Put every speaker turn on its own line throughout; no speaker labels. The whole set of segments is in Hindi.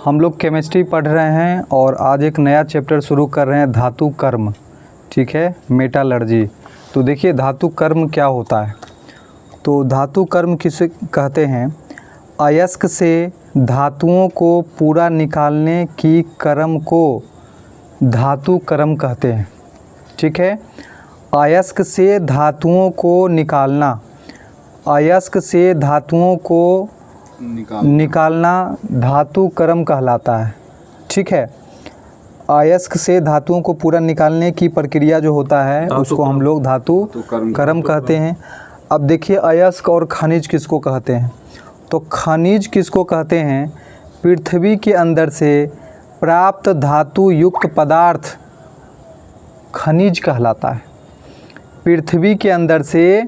हम लोग केमिस्ट्री पढ़ रहे हैं और आज एक नया चैप्टर शुरू कर रहे हैं धातु कर्म। ठीक है, मेटालर्जी। तो देखिए धातु कर्म क्या होता है। तो धातु कर्म किसे कहते हैं? अयस्क से धातुओं को पूरा निकालने की कर्म को धातु कर्म कहते हैं। ठीक है, अयस्क से धातुओं को निकालना, अयस्क से धातुओं को निकालना धातु कर्म कहलाता है। ठीक है, अयस्क से धातुओं को पूरा निकालने की प्रक्रिया जो होता है उसको हम लोग धातु कर्म कहते हैं। अब देखिए अयस्क और खनिज किसको कहते हैं? तो खनिज किसको कहते हैं? पृथ्वी के अंदर से प्राप्त धातु युक्त पदार्थ खनिज कहलाता है। पृथ्वी के अंदर से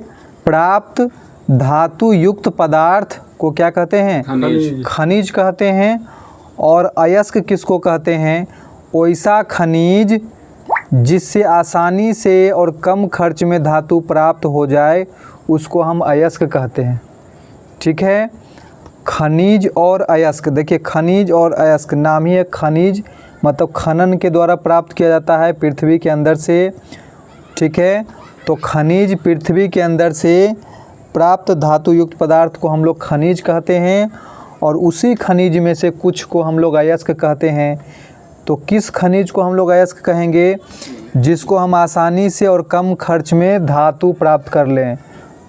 प्राप्त धातु युक्त पदार्थ को क्या कहते हैं? खनिज कहते हैं। और अयस्क किसको कहते हैं? वैसा खनिज जिससे आसानी से और कम खर्च में धातु प्राप्त हो जाए उसको हम अयस्क कहते हैं। ठीक है, खनिज और अयस्क। देखिए खनिज और अयस्क नाम ही है। खनिज मतलब खनन के द्वारा प्राप्त किया जाता है पृथ्वी के अंदर से। ठीक है, तो खनिज पृथ्वी के अंदर से प्राप्त धातु युक्त पदार्थ को हम लोग खनिज कहते हैं और उसी खनिज में से कुछ को हम लोग अयस्क कहते हैं। तो किस खनिज को हम लोग अयस्क कहेंगे? जिसको हम आसानी से और कम खर्च में धातु प्राप्त कर लें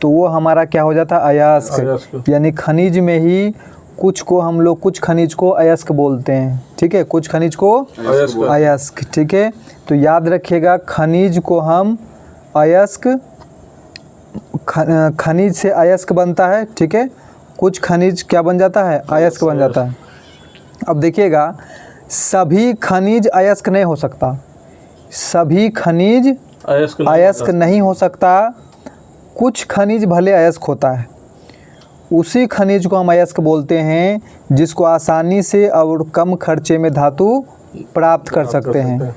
तो वो हमारा क्या हो जाता है? अयस्क। यानी खनिज में ही कुछ को हम लोग कुछ खनिज को अयस्क बोलते हैं। ठीक है, कुछ खनिज को अयस्क। ठीक है, तो याद रखिएगा खनिज को हम अयस्क, खनिज से अयस्क बनता है। ठीक है, कुछ खनिज क्या बन जाता है? अयस्क बन जाता है। अब देखिएगा सभी खनिज अयस्क नहीं हो सकता, सभी खनिज अयस्क नहीं हो सकता। कुछ खनिज भले अयस्क होता है, उसी खनिज को हम अयस्क बोलते हैं जिसको आसानी से और कम खर्चे में धातु प्राप्त कर सकते हैं।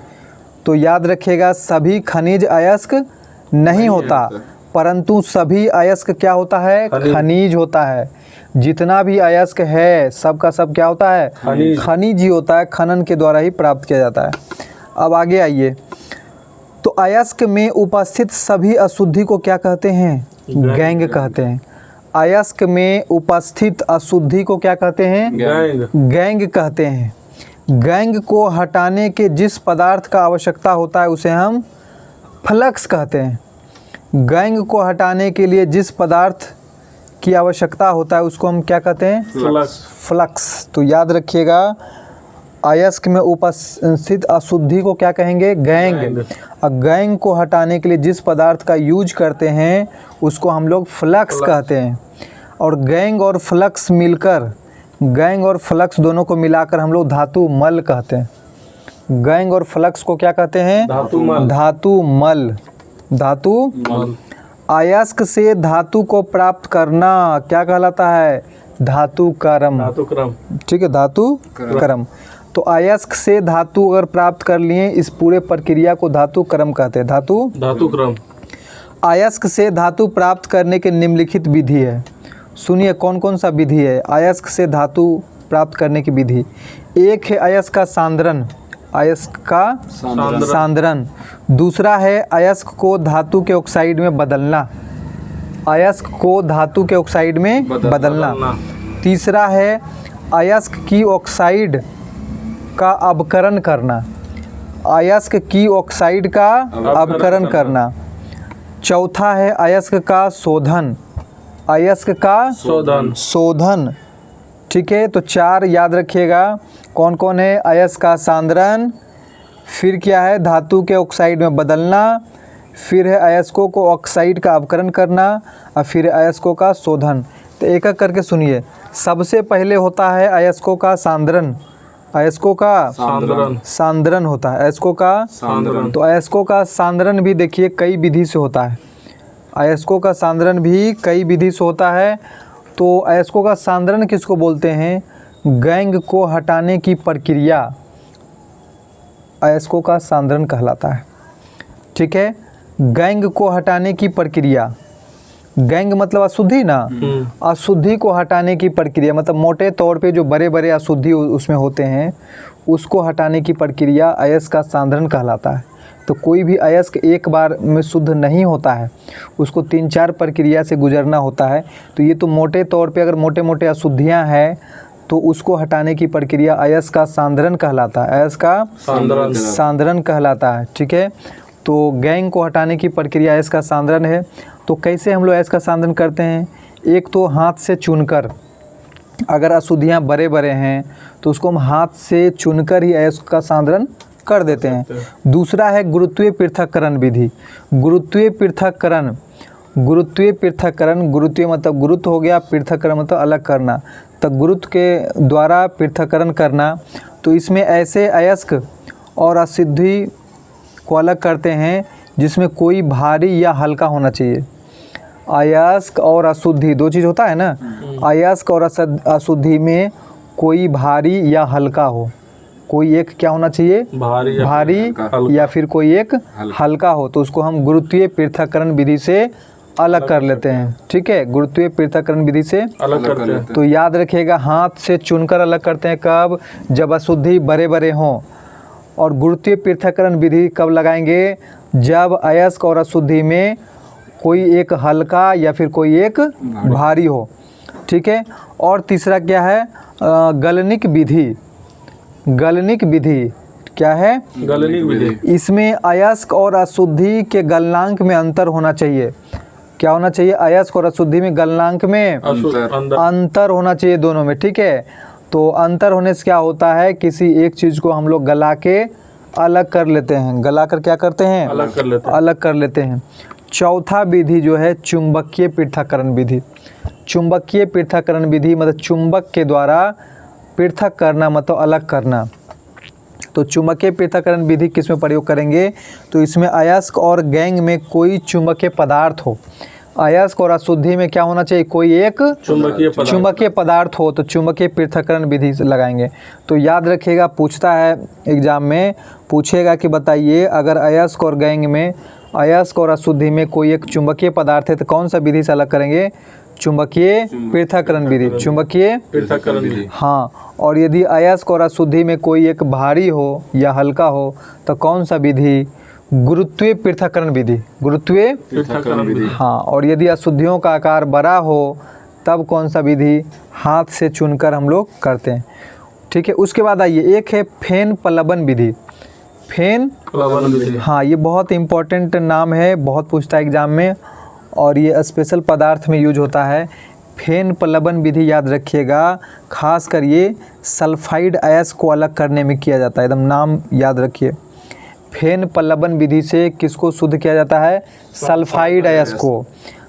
तो याद रखिएगा सभी खनिज अयस्क नहीं होता, परंतु सभी अयस्क क्या होता है? खनिज होता है। जितना भी अयस्क है सब का सब क्या होता है? खनिज ही होता है, खनन के द्वारा ही प्राप्त किया जाता है। अब आगे आइए, तो अयस्क में उपस्थित सभी अशुद्धि को क्या कहते हैं? गैंग कहते हैं। अयस्क में उपस्थित अशुद्धि को क्या कहते हैं? गैंग कहते हैं। गैंग को हटाने के जिस पदार्थ का आवश्यकता होता है उसे हम फ्लक्स कहते हैं। गैंग को हटाने के लिए जिस पदार्थ की आवश्यकता होता है उसको हम क्या कहते हैं? फ्लक्स। तो याद रखिएगा अयस्क में उपस्थित अशुद्धि को क्या कहेंगे? गैंग। और गैंग को हटाने के लिए जिस पदार्थ का यूज करते हैं उसको हम लोग फ्लक्स कहते हैं। और गैंग और फ्लक्स मिलकर, गैंग और फ्लक्स दोनों को मिलाकर हम लोग धातु मल कहते हैं। गैंग और फ्लक्स को क्या कहते हैं? धातु मल। धातु अयस्क से धातु को प्राप्त करना क्या कहलाता है? धातु कर्म। ठीक है, धातु कर्म। तो अयस्क से धातु अगर प्राप्त कर लिए इस पूरे प्रक्रिया को धातु कर्म कहते हैं। धातु कर्म। अयस्क से धातु प्राप्त करने के निम्नलिखित विधि है। सुनिए कौन कौन सा विधि है अयस्क से धातु प्राप्त करने की विधि। एक है अयस्क का सांद्रण, अयस्क का सांद्रण। दूसरा है अयस्क को धातु के ऑक्साइड में बदलना, अयस्क को धातु के ऑक्साइड में बदलना। तीसरा है अयस्क की ऑक्साइड का अपकरण करना, अयस्क की ऑक्साइड का अपकरण करना। चौथा है अयस्क का शोधन, अयस्क का शोधन। ठीक है, तो चार याद रखिएगा कौन कौन है? अयस्क का सांद्रण, फिर क्या है? धातु के ऑक्साइड में बदलना, फिर है अयस्कों को ऑक्साइड का अपकरण करना और फिर अयस्कों का शोधन। तो एक एक करके सुनिए। सबसे पहले होता है अयस्कों का सांद्रण, अयस्कों का सांद्रण होता है, अयस्कों का सांद्रण। तो अयस्कों का सांद्रण भी देखिए कई विधि से होता है, अयस्कों का सांद्रण भी कई विधि से होता है। तो अयस्कों का सांद्रण किसको बोलते हैं? गैंग को हटाने की प्रक्रिया अयस्कों का सांद्रण कहलाता है। ठीक है, गैंग को हटाने की प्रक्रिया, गैंग मतलब अशुद्धि ना, अशुद्धि को हटाने की प्रक्रिया, मतलब मोटे तौर पे जो बड़े बड़े अशुद्धि उसमें होते हैं उसको हटाने की प्रक्रिया अयस्क का सांद्रण कहलाता है। तो कोई भी अयस्क एक बार में शुद्ध नहीं होता है, उसको 3-4 प्रक्रिया से गुजरना होता है। तो ये तो मोटे तौर पे अगर मोटे मोटे अशुद्धियाँ हैं तो उसको हटाने की प्रक्रिया अयस्क का सांद्रण कहलाता है, अयस्क का सांद्रण कहलाता है। ठीक है, तो गैंग को हटाने की प्रक्रिया अयस्क का सांद्रण है। तो कैसे हम लोग अयस्क का सांद्रण करते हैं? एक तो हाथ से चुनकर, अगर अशुद्धियाँ बड़े बड़े हैं तो उसको हम हाथ से चुनकर ही अयस्क का सांद्रण कर देते हैं। दूसरा है गुरुत्वीय पृथक्करण विधि। गुरुत्वीय पृथक्करण, गुरुत्वीय पृथक्करण, गुरुत्वीय मतलब गुरुत्व हो गया, पृथक्करण मतलब अलग करना, तो गुरुत्व के द्वारा पृथक्करण करना। तो इसमें ऐसे अयस्क और अशुद्धि को अलग करते हैं जिसमें कोई भारी या हल्का होना चाहिए। अयस्क और अशुद्धि दो चीज़ होता है ना, अयस्क और अशुद्धि में कोई भारी या हल्का हो, कोई एक क्या होना चाहिए, भारी या फिर कोई एक हल्का हो, तो उसको हम गुरुत्वीय पृथक्करण विधि से अलग कर लेते हैं। ठीक है, गुरुत्वीय पृथक्करण विधि से अलग करते हैं। तो याद रखिएगा, हाथ से चुनकर अलग करते हैं कब? जब अशुद्धि बड़े बड़े हों। और गुरुत्वीय पृथक्करण विधि कब लगाएंगे? जब अयस्क और अशुद्धि में कोई एक हल्का या फिर कोई एक भारी हो। ठीक है, और तीसरा क्या है? गलनिक विधि। गलनिक विधि क्या है? गलनिक विधि। इसमें अयस्क और अशुद्धि के गलनांक में अंतर होना चाहिए। क्या होना चाहिए? अयस्क और अशुद्धि में गलनांक में अंतर होना चाहिए दोनों में। ठीक है, तो अंतर होने से क्या होता है, किसी एक चीज़ को हम लोग गला के अलग कर लेते हैं। गला कर क्या करते हैं? अलग कर लेते हैं। चौथा विधि जो है चुंबकीय पृथक्करण विधि। चुंबकीय पृथक्करण विधि मतलब चुंबक के द्वारा पृथक करना, मतलब अलग करना। तो चुंबकीय पृथक्करण विधि किस में प्रयोग करेंगे? तो इसमें अयस्क और गैंग में कोई चुंबकीय पदार्थ हो। अयस्क और अशुद्धि में क्या होना चाहिए? कोई एक चुंबकीय पदार्थ हो, तो चुंबकीय पृथक्करण विधि से लगाएंगे। तो याद रखिएगा, पूछता है एग्जाम में, पूछेगा कि बताइए अगर अयस्क और गैंग में, अयस्क और अशुद्धि में कोई एक चुंबकीय पदार्थ है तो कौन सा विधि से अलग करेंगे? चुंबकीय पृथक्करण विधि। चुंबकीय पृथक्करण विधि, हाँ। और यदि अयस्क और अशुद्धि में कोई एक भारी हो या हल्का हो तो कौन सा विधि? गुरुत्वीय पृथक्करण विधि। गुरुत्वीय पृथक्करण विधि, हाँ। और यदि अशुद्धियों का आकार बड़ा हो तब कौन सा विधि? हाथ से चुनकर हम लोग करते हैं। ठीक है, उसके बाद आइए, एक है फेन प्लवन विधि। फेन प्लवन विधि, हाँ, ये बहुत इम्पोर्टेंट नाम है, बहुत पूछता है एग्जाम में, और ये स्पेशल पदार्थ में यूज होता है। फेन प्लवन विधि याद रखिएगा, खास कर ये सल्फाइड अयस्क को अलग करने में किया जाता है। एकदम नाम याद रखिए, फेन प्लवन विधि से किसको शुद्ध किया जाता है? सल्फाइड अयस्क को।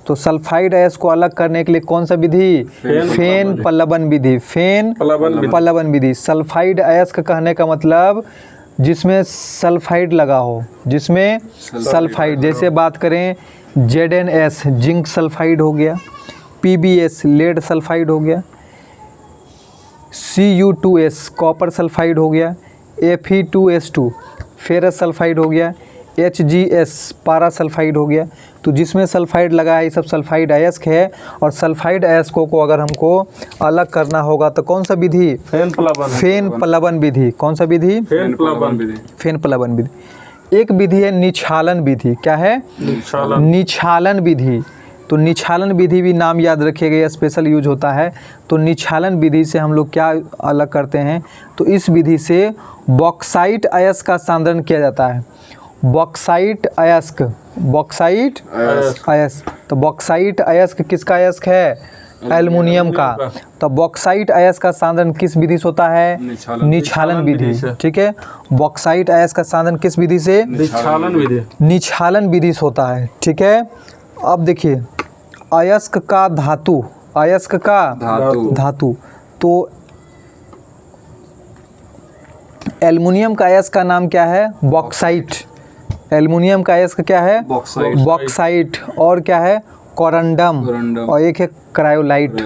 तो सल्फाइड अयस्क को अलग करने के लिए कौन सा विधि? फेन प्लवन विधि। फेन प्लवन विधि। सल्फाइड अयस्क कहने का मतलब जिसमें सल्फाइड लगा हो, जिसमें सल्फाइड, जैसे बात करें ZnS जिंक सल्फाइड हो गया, PbS लेड सल्फाइड हो गया, Cu2S कॉपर सल्फाइड हो गया, Fe2S2 फेरस सल्फाइड हो गया, HgS पारा सल्फाइड हो गया। तो जिसमें सल्फाइड लगा है ये सब सल्फाइड अयस्क है। और सल्फाइड अयस्कों को अगर हमको अलग करना होगा तो कौन सा विधि? फेन प्लवन विधि। कौन सा विधि? फेन प्लवन विधि। फेन प्लवन विधि। एक विधि है निछालन विधि। क्या है? निछालन विधि। तो निछालन विधि भी नाम याद रखिएगा, ये स्पेशल यूज होता है। तो निछालन विधि से हम लोग क्या अलग करते हैं? तो इस विधि से बॉक्साइट अयस्क का सांद्रण किया जाता है। बॉक्साइट अयस्क, बॉक्साइट अयस्क। तो बॉक्साइट अयस्क किसका अयस्क है? एल्युमिनियम का। तो बॉक्साइट अयस्क का सांद्रण किस विधि से होता है? निछालन विधि। ठीक है, बॉक्साइट अयस्क का सांद्रण किस विधि से? निछालन विधि से होता है। ठीक है, अब देखिए अयस्क का धातु, अयस्क का धातु। तो एल्युमिनियम का अयस्क का नाम क्या है? बॉक्साइट। एल्युमिनियम का अयस्क क्या है? बॉक्साइट। और क्या है? कोरंडम। और एक है क्रायोलाइट।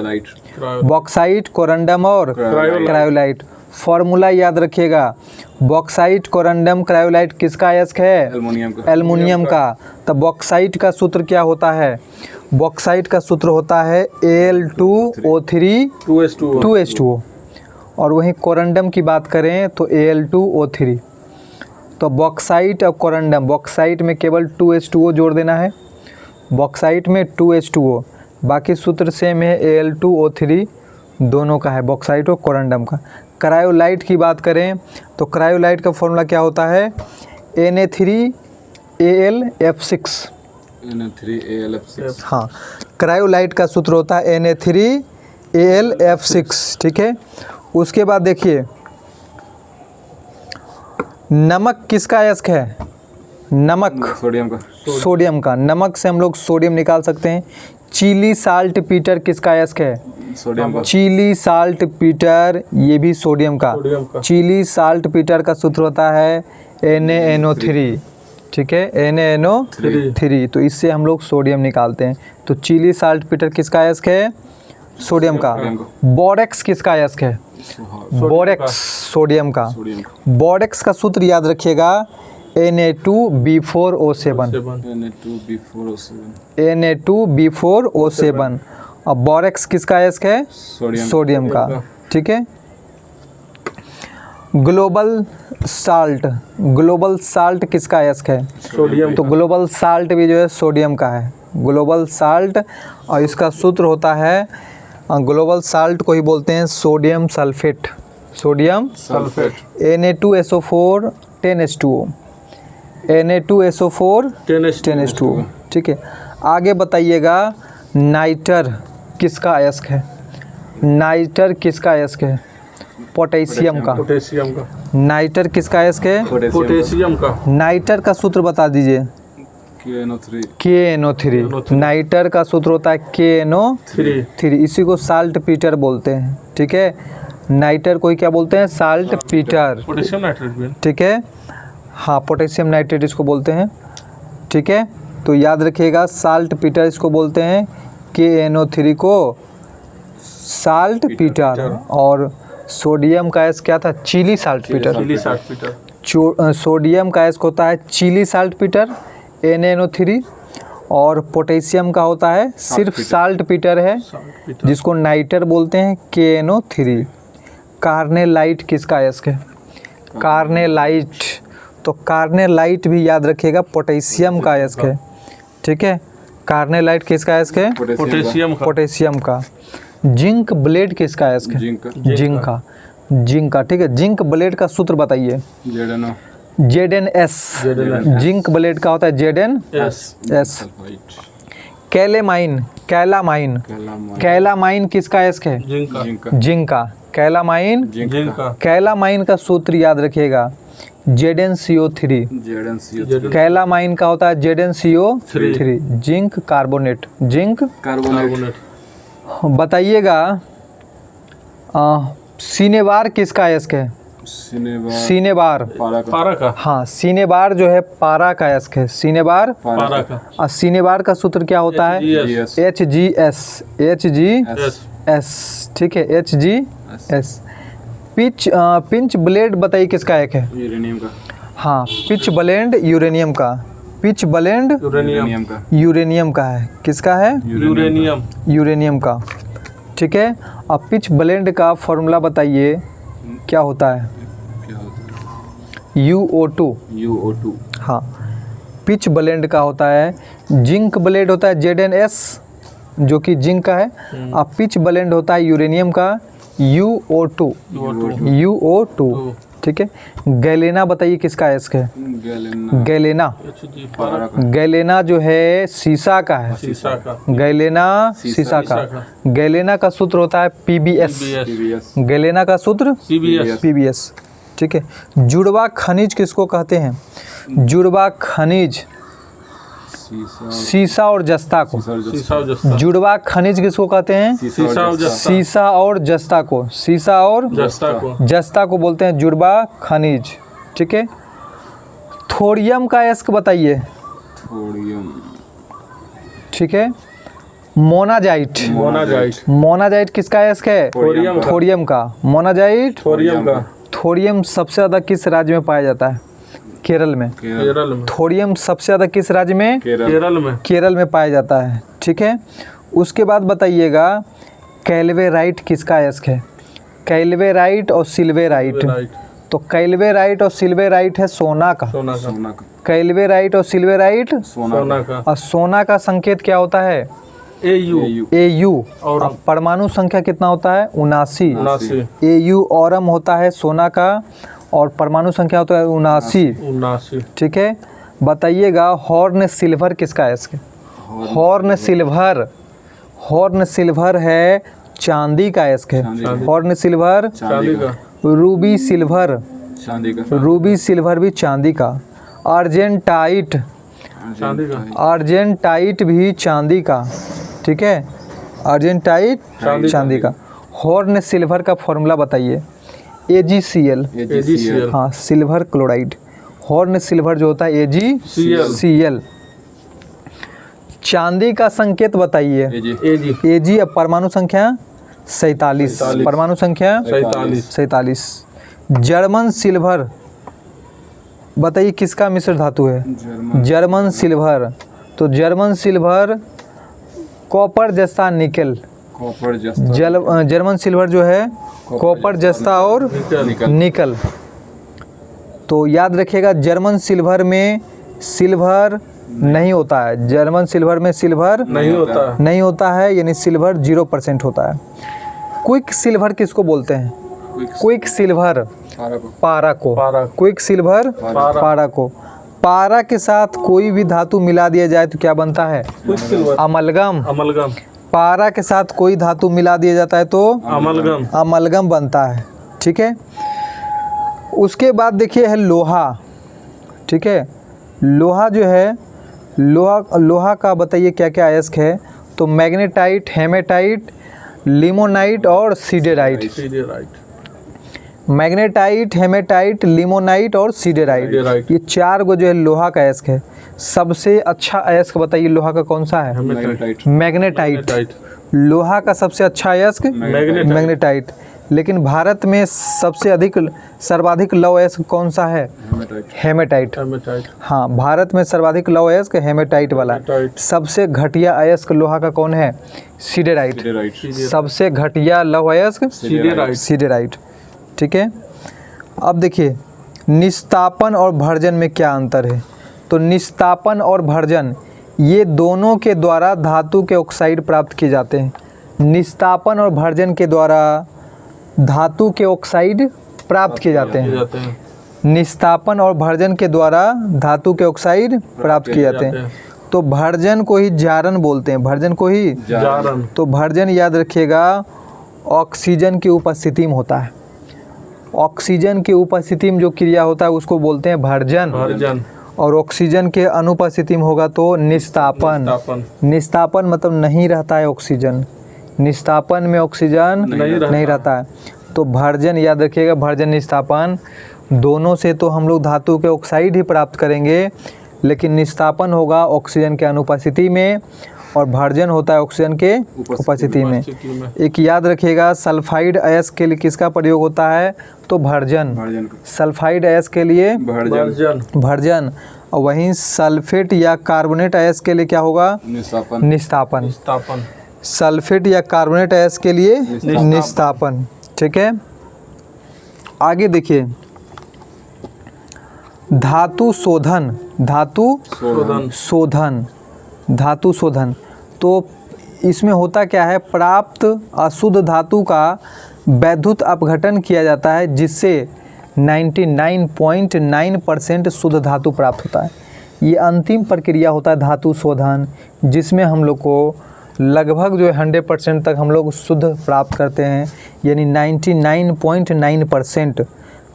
बॉक्साइट, कोरंडम और क्रायोलाइट। फॉर्मूला याद रखिएगा, बॉक्साइट, कोरंडम, क्रायोलाइट किसका अयस्क है? एल्युमिनियम का। तो बॉक्साइट का सूत्र क्या होता है? बॉक्साइट का सूत्र होता है Al2O3 2H2O। और वहीं कोरंडम की बात करें तो Al2O3। तो बॉक्साइट और कोरंडम, बॉक्साइट में केवल 2H2O जोड़ देना है, बॉक्साइट में 2H2O, बाकी सूत्र सेम है Al2O3 दोनों का है, बॉक्साइट और कोरंडम का। क्रायोलाइट की बात करें तो क्रायोलाइट का फॉर्मूला क्या होता है Na3Al(F6)।
Na3Al(F6)।
हाँ, क्रायोलाइट का सूत्र होता है Na3Al(F6), ठीक है। उसके बाद देखिए नमक किसका अयस्क है? नमक सोडियम का। नमक से हम लोग सोडियम निकाल सकते हैं। चिली साल्ट पीटर किसका अयस्क है? चिली साल्ट पीटर, ये भी सोडियम का। चिली साल्ट पीटर का सूत्र होता है NaNO3, ठीक है, NaNO3। तो इससे हम लोग सोडियम निकालते हैं। तो चिली साल्ट पीटर किसका अयस्क है? सोडियम का। बोरेक्स किसका अयस्क है? बोरेक्स सोडियम का। बोरेक्स का सूत्र याद रखिएगा Na2B4O7। Na2B4O7। और बोरेक्स किसका अयस्क है? सोडियम का, ठीक है। ग्लोबल साल्ट किसका अयस्क है? सोडियम। तो ग्लोबल साल्ट भी जो है सोडियम का है, ग्लोबल साल्ट। और इसका सूत्र होता है, ग्लोबल साल्ट को ही बोलते हैं sodium sulphate. Sodium sulphate. Na2SO4 10H2O। Na2SO4 10H2O, ठीक है। आगे बताइएगा नाइटर किसका अयस्क है? नाइटर किसका अयस्क है? पोटेशियम का। नाइटर किसका अयस्क है?
पोटेशियम का।
नाइटर का सूत्र बता दीजिए। KNO3। नाइटर का सूत्र होता है KNO3। इसी को साल्ट पीटर बोलते हैं, ठीक है। नाइटर को ही क्या बोलते हैं? साल्ट पीटर,
पोटेशियम नाइट्रेट,
ठीक है। हाँ, पोटेशियम नाइट्रेट इसको बोलते हैं, ठीक है। तो याद रखिएगा साल्ट पीटर इसको बोलते हैं, KNO3 को साल्ट पीटर। और सोडियम का अयस्क क्या था? Chilli salt Peter. सोडियम का अयस्क होता है चिली साल्ट पीटर NaNO3। और पोटेशियम का होता है सिर्फ साल्ट पीटर है, जिसको नाइटर बोलते हैं, KNO3। कार्नेलाइट किसका अयस्क है? कार्नेलाइट। तो कार्नेलाइट भी याद रखिएगा पोटेशियम का अयस्क है, ठीक है। कार्नेलाइट किसका अयस्क है? पोटेशियम का। जिंक ब्लेड किसका अयस्क है? जिंक का, ठीक है। जिंक ब्लेड का सूत्र बताइए। ZnS। जिंक ब्लेड का होता है ZnS। कैलामाइन किसका अयस्क है? जिंक का। कैलामाइन का सूत्र याद रखिएगा ZnCO3। कैलामाइन का होता है ZnCO3। Zinc carbonate. बताइएगा सिनेबार किसका अयस्क है? सिनेबार
पारा का।
हाँ, सिनेबार जो है पारा का अयस्क है, सिनेबार
पारा का।
और सिनेबार का सूत्र क्या होता है? HGS, ठीक है, HGS। पिंच ब्लेड बताइए किसका एक है?
यूरेनियम का।
हाँ, पिच ब्लेंड यूरेनियम का। पिच ब्लेंड यूरेनियम का है। किसका है? यूरेनियम का, ठीक है। अब पिच ब्लेंड का फॉर्मूला बताइए क्या होता है? UO2। हाँ, पिच ब्लेंड का होता है। जिंक ब्लेड होता है ZnS जो कि जिंक का है। अब पिच ब्लेंड होता है यूरेनियम का UO2, ठीक है। गैलेना बताइए किसका अयस्क है? गैलेना जो है सीसा का है। गैलेना सीसा का। गैलेना का सूत्र होता है PbS। गैलेना का सूत्र PbS, ठीक है। जुड़वा खनिज किसको कहते हैं? जुड़वा खनिज सीसा और जस्ता को। जुड़वा खनिज किसको कहते हैं? सीसा और जस्ता को। सीसा और जस्ता को बोलते हैं जुड़वा खनिज, ठीक है। थोरियम का अयस्क बताइए। ठीक है। मोनाजाइट किसका अयस्क है? थोरियम का। मोनाजाइट थोरियम सबसे ज़्यादा किस राज्य में पाया जाता है? केरल में। थोरियम सबसे ज़्यादा किस राज्य में? केरल में पाया जाता है, ठीक है। उसके बाद बताइएगा कैल्वेराइट किसका अयस्क है? कैल्वेराइट और सिल्वेराइट।
राइट।
तो कैल्वेराइट और सिल्वेराइट है सोना का।
सोना का।
सोना का।
कैल्वेराइट और सिल्वेराइट
सोना
सोना
का।
का।
और सोना का संकेत क्या होता है?
AU।
AU।
Au।
और
अब परमाणु संख्या कितना होता है? 79।
79।
Au औरम होता है सोना का और परमाणु संख्या होता है 79।
79।
ठीक है। बताइएगा हॉर्न सिल्वर किसका अयस्क है? Horn silver. हॉर्न सिल्वर है चांदी का अयस्क है।
चांदी।
Horn silver.
चांदी का।
Ruby silver.
चांदी का।
रूबी सिल्वर भी चांदी का। अर्जेंटाइट।
चांदी का।
अर्जेंटाइट भी चांदी का। ठीक है। अर्जेंटाइट चांदी का। हॉर्न सिल्वर का फॉर्मूला बताइए। AgCl।
AgCl।
हाँ, सिल्वर क्लोराइड। हॉर्न सिल्वर जो होता है AgCl। चांदी का संकेत बताइए।
AG।
Ag। अब परमाणु संख्या 47। परमाणु संख्या 47। जर्मन सिल्वर बताइए किसका मिश्र धातु है? German silver. तो जर्मन सिल्वर कॉपर जस्ता निकल।
कॉपर जस्ता।
जर्मन सिल्वर जो है कॉपर जस्ता और निकल। तो याद रखिएगा जर्मन सिल्वर में सिल्वर नहीं होता है। जर्मन सिल्वर में सिल्वर नहीं होता है, यानी सिल्वर 0% होता है। क्विक सिल्वर किसको बोलते हैं? क्विक सिल्वर पारा को। क्विक सिल्वर पारा को। पारा के साथ कोई भी धातु मिला दिया जाए तो क्या बनता है? अमलगम।
अमलगम।
पारा के साथ कोई धातु मिला दिया जाता है तो
अमलगम।
अमलगम बनता है। ठीक है। उसके बाद देखिए है लोहा। ठीक है। लोहा जो है लोहा का बताइए क्या क्या अयस्क है? तो मैग्नेटाइट, हेमेटाइट, लिमोनाइट और सीडेराइट। मैग्नेटाइट, हेमेटाइट, लिमोनाइट और सीडेराइट, ये 4 गो जो है लोहा का अयस्क है। सबसे अच्छा अयस्क बताइए लोहा का कौन सा है? मैग्नेटाइट। लोहा का सबसे अच्छा अयस्क मैग्नेटाइट। लेकिन भारत में सबसे अधिक सर्वाधिक लौह अयस्क कौन सा है? हेमेटाइट। हाँ, भारत में सर्वाधिक लौह अयस्क हेमेटाइट वाला। सबसे घटिया अयस्क लोहा का कौन है? सीडेराइट। सबसे घटिया लौह अयस्क सीडेराइट। ठीक है। अब देखिए निस्तापन और भर्जन में क्या अंतर है? तो निस्तापन और भर्जन ये दोनों के द्वारा धातु के ऑक्साइड प्राप्त किए जाते हैं। निस्तापन और भर्जन के द्वारा धातु के ऑक्साइड प्राप्त किए जाते हैं। निस्तापन और भर्जन के द्वारा धातु के ऑक्साइड प्राप्त किए जाते हैं। तो भर्जन को ही जारन बोलते हैं। भर्जन को ही जारन। तो भर्जन याद रखिएगा ऑक्सीजन की उपस्थिति में होता है। ऑक्सीजन की उपस्थिति में जो क्रिया होता है उसको बोलते हैं भर्जन। और ऑक्सीजन के अनुपस्थिति में होगा तो निस्तापन। निस्तापन मतलब नहीं रहता है ऑक्सीजन। निस्तापन में ऑक्सीजन नहीं रहता है। तो भर्जन याद रखिएगा, भर्जन निस्तापन दोनों से तो हम लोग धातु के ऑक्साइड ही प्राप्त करेंगे, लेकिन निस्तापन होगा ऑक्सीजन के अनुपस्थिति में और भर्जन होता है ऑक्सीजन के उपस्थिति में। एक याद रखिएगा सल्फाइड अयस्क के लिए किसका प्रयोग होता है? तो भर्जन। सल्फाइड अयस्क के लिए भर्जन। और वहीं सल्फेट या कार्बोनेट अयस्क के लिए क्या होगा? निस्तापन। सल्फेट या कार्बोनेट अयस्क के लिए निस्तापन। ठीक है। आगे देखिए धातु शोधन। धातु शोधन तो इसमें होता क्या है? प्राप्त अशुद्ध धातु का वैद्युत अपघटन किया जाता है जिससे 99.9% शुद्ध धातु प्राप्त होता है। ये अंतिम प्रक्रिया होता है धातु शोधन, जिसमें हम लोग को लगभग जो है 100% तक हम लोग शुद्ध प्राप्त करते हैं, यानी 99.9%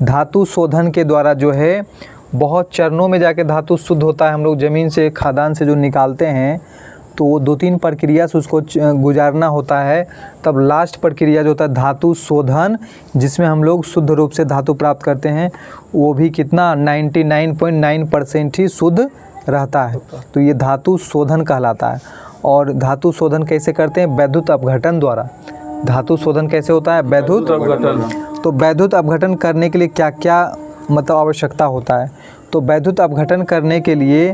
धातु शोधन के द्वारा जो है बहुत चरणों में जाके धातु शुद्ध होता है। हम लोग ज़मीन से खादान से जो निकालते हैं तो वो 2-3 प्रक्रिया से उसको गुजारना होता है, तब लास्ट प्रक्रिया जो होता है धातु शोधन, जिसमें हम लोग शुद्ध रूप से धातु प्राप्त करते हैं, वो भी कितना 99.9% ही शुद्ध रहता है। तो ये धातु शोधन कहलाता है। और धातु शोधन कैसे करते हैं? वैद्युत अपघटन द्वारा। धातु शोधन कैसे होता है? वैद्युत अपघटन। तो वैद्युत अपघटन करने के लिए क्या क्या मतलब आवश्यकता होता है? तो वैद्युत अपघटन करने के लिए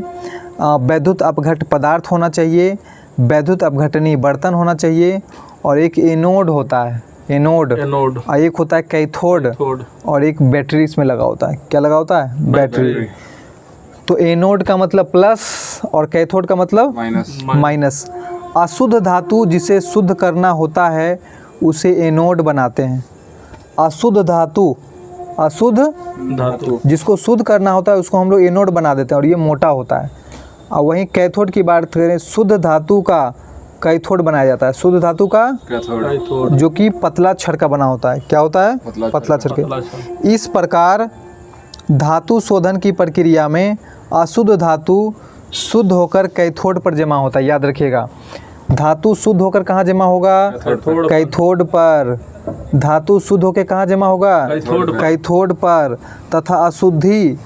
वैद्युत अपघट पदार्थ होना चाहिए, वैद्युत अपघटनी बर्तन होना चाहिए, और एक एनोड होता है, एनोड,
एनोड,
और एक होता है कैथोड,
थोड,
और एक बैटरी इसमें लगा होता है। क्या लगा होता है? बैटरी। तो एनोड का मतलब प्लस और कैथोड का मतलब
माइनस।
माइनस। अशुद्ध धातु जिसे शुद्ध करना होता है उसे एनोड बनाते हैं। अशुद्ध धातु, अशुद्ध
धातु,
जिसको शुद्ध करना होता है उसको हम लोग एनोड बना देते हैं, और ये मोटा होता है। और वहीं कैथोड की बात करें, शुद्ध धातु का कैथोड बनाया जाता है। शुद्ध धातु का
कैथोड।
थोड,
जो कि पतला छड़ का बना होता है। क्या होता है? पतला छड़
पतला
के।
छड़।
इस प्रकार धातु शोधन की प्रक्रिया में अशुद्ध धातु शुद्ध होकर कैथोड पर जमा होता है। याद रखिएगा, धातु शुद्ध होकर कहाँ जमा होगा?
कैथोड।
कैथोड पर। धातु शुद्ध होकर कहाँ जमा होगा?
कैथोड पर।
कैथोड पर। तथा अशुद्धि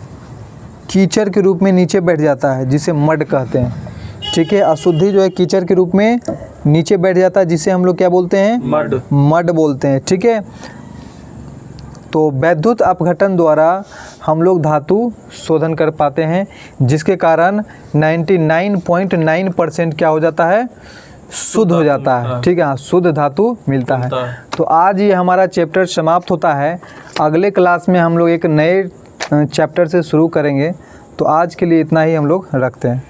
कीचड़ के रूप में नीचे बैठ जाता है, जिसे मड कहते हैं। ठीक है, अशुद्धि जो है कीचड़ के रूप में नीचे बैठ जाता है, जिसे हम लोग क्या बोलते हैं?
मड,
मड बोलते हैं। ठीक है, तो वैद्युत अपघटन द्वारा हम लोग धातु शोधन कर पाते हैं, जिसके कारण 99.9% क्या हो जाता है? शुद्ध हो जाता है। ठीक है, हाँ, शुद्ध धातु मिलता है। तो आज ये हमारा चैप्टर समाप्त होता है। अगले क्लास में हम लोग एक नए चैप्टर से शुरू करेंगे। तो आज के लिए इतना ही हम लोग रखते हैं।